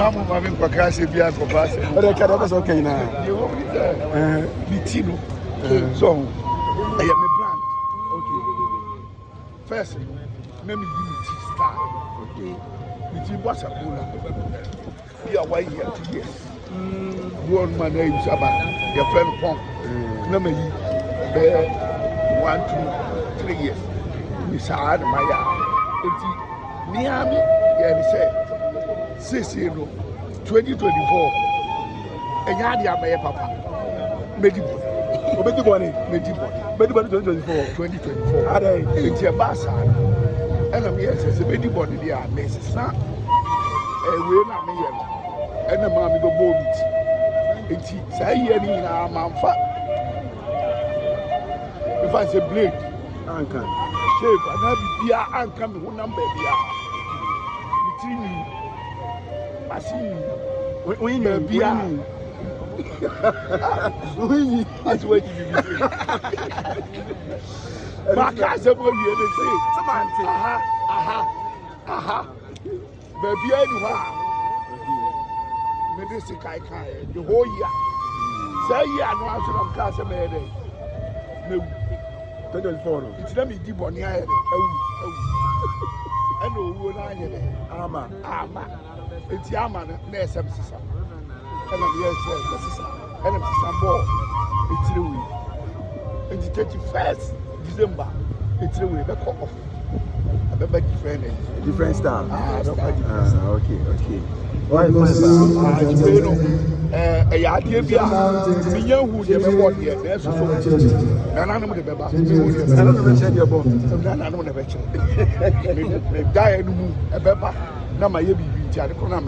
I'm having a crash if you have a pass. But I can't have okay now. You want me there? Bitino. So, I am a brand. Okay. First, let me give you style. Okay. Bitino was a cooler. You are 1 year, 2 years. One man named Saba, your friend Pong. Number 1, 2, 3 years. Miss Ad Maya. Miami, yeah, say. 2024 and Yadia Maya Papa Medibon 2024 are they in Bassa and I'm here says a Medibon in the armies, son. And we're not me and the mammy go bold. It's say any manfa. If I say blade, Uncle, shape, and I'll be a uncle who number be between when you be that's what you do. My cousin will be say, aha, baby, medicine I can the whole year. Say, yeah, no answer of cousin made no 24. It's let me deep on the eye. I know who I am. Ama. It's Yaman, Ness, and I'm here, sir, and I'm some more. It's Louis. It's the 31st December. It's Louis, the call off. I bet different style. Okay. Why a idea be a young who never bought yet. There's so much. And I know the Baba. I don't know the your bone. I know the veteran. Die a Baba. Now my baby. I don't know.